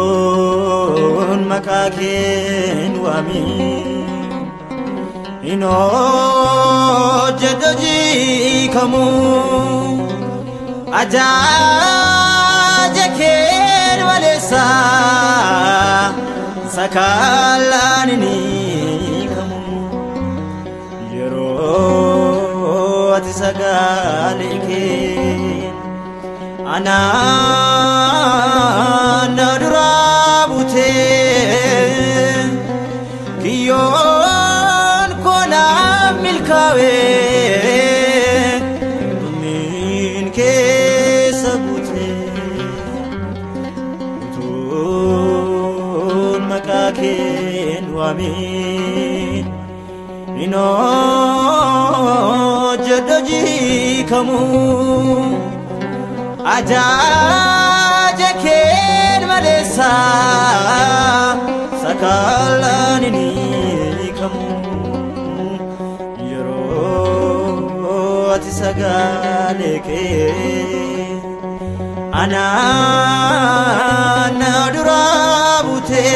Utun makakin wami ino jadaji kamu aja jaken walesa sakalan ini kamu yero ati sagalikin ana nadurabute kiyon kona milkawe min ke sabute tun makaken wamin ino jadaji kamu aja jaken malesa sakalan ini kamu yero ati sagaleke ana nadurabute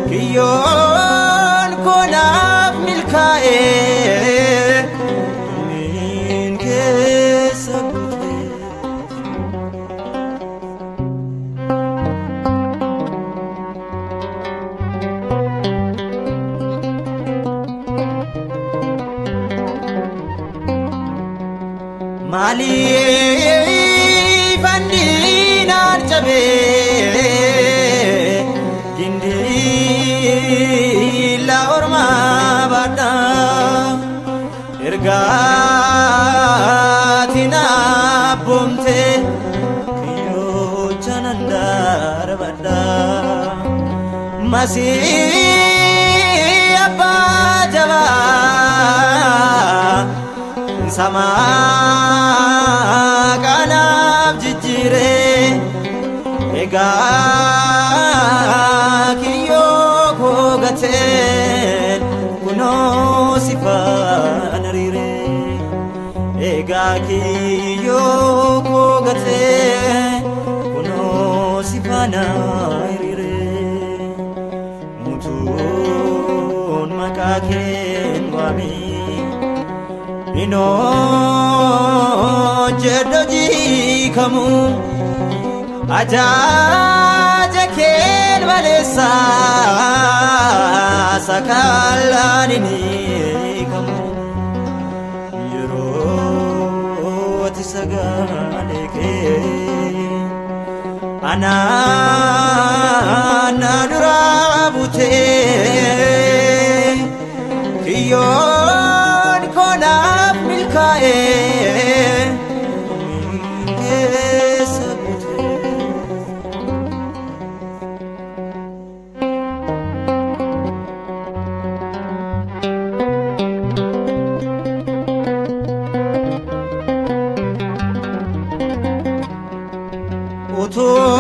kiyon konaf milkae Mali bandina jabe gindi la orma bada ergatina bomte kiyo chanandar bada masi apa java sama kanab jijire ega kiyo kogaten kuno sifanarire ega kiyo kogaten kuno sifanarire mutun makaken wami ino jadaji kamu aja jaken malesa sakalan ini kamu yero ati sagaleke ana nadurabute kiyon konaf milkae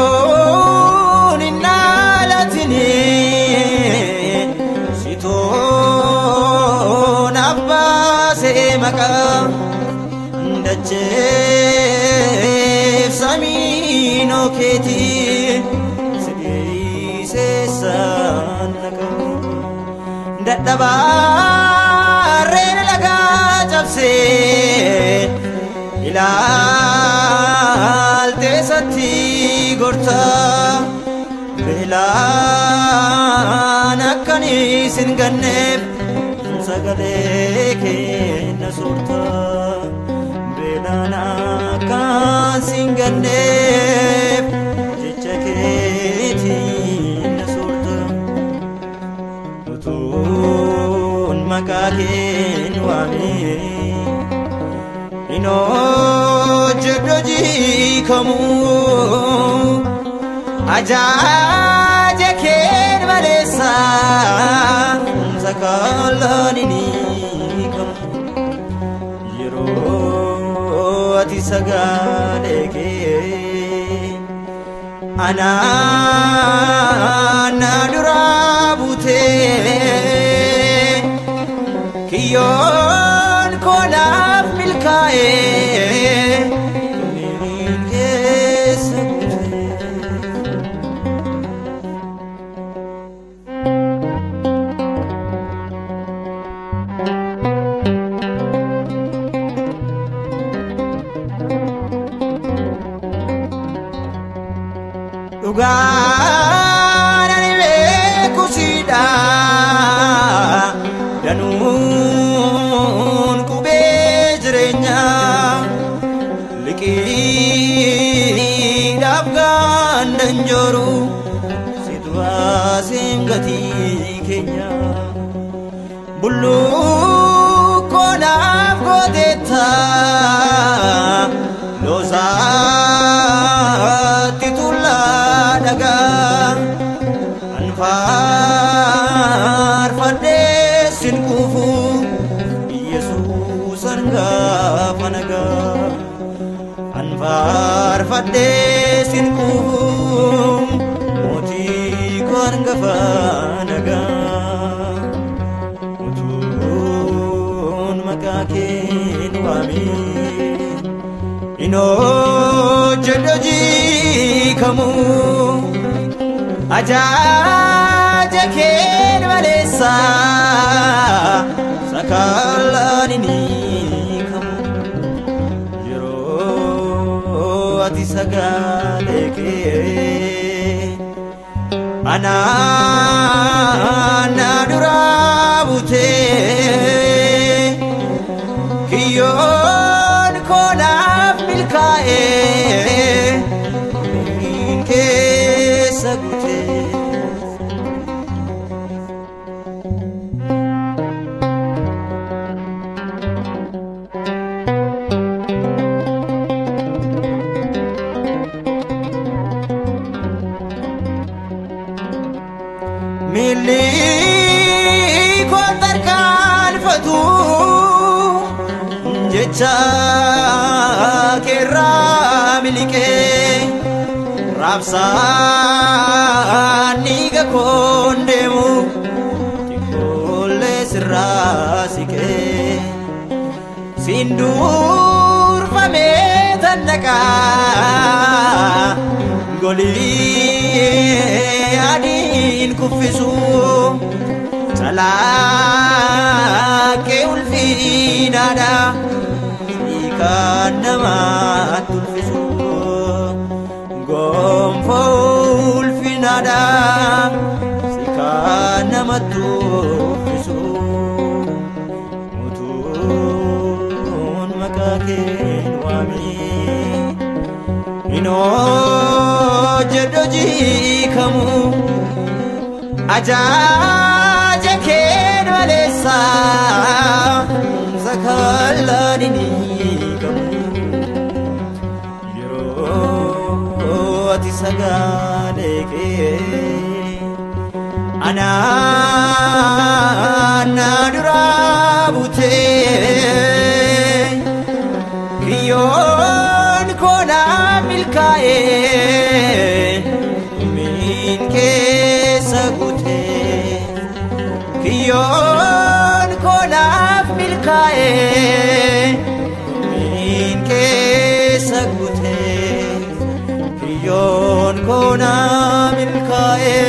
utun inalatini siton abbase maka ndachef samino keti se sanaka dadabare laga japse ilal tesati gorta belana kani singanep sagaleke nasurta belana kan singanep jichaketi nasurta utun makaken wami ino jadaji kamu aja jaken malesa sakalan ini kamu ati sagalee kee ana dura buutee kiyyoon konaaf milkaa'ee tumiin keessa buutee. Dhugaan ani beeku siidha danuun qubee jireenyaa liqiidhaaf gaandan joru situ baaseen gatii keenya bullukkoo naaf gooteetta loosaatti tullaa dhagaa anfaarfadhee sin kuufu Yesuusan gaafa nagaa anfaarfadhee sin kuufu mootii koo hangafa nagaa utuun maqaa kee waamee hojjedhu hojii kamuu ajaaja kee maleessa sakaalaan inni kamuu yeroo ati sagalee kee ana dura buutee kiyyoon konaaf milkaa'ee tumiin keessa guutee. Milli koo tarkaanfatu jecha keerraa miliqee raabsaan dhiiga koon deemu xiqqoollee sirraa siqee siin durfamee tannaqaa golii adiin kuffisu calaaqee ulfiinaadha kan namatti ulfisu gonfoo ulfiinaadha kan namatti ulfisu utuun maqaa kee waamee hojjedhu hojii kamuu ajaaja kee maleessa sakaalaan inni ati sagalee kee ana dura buutee kiyyoon konaaf milkaa'ee tumiin keessa guutee kiyyoon konaaf milkaa'ee tumiin keessa guutee. Yon kona milkae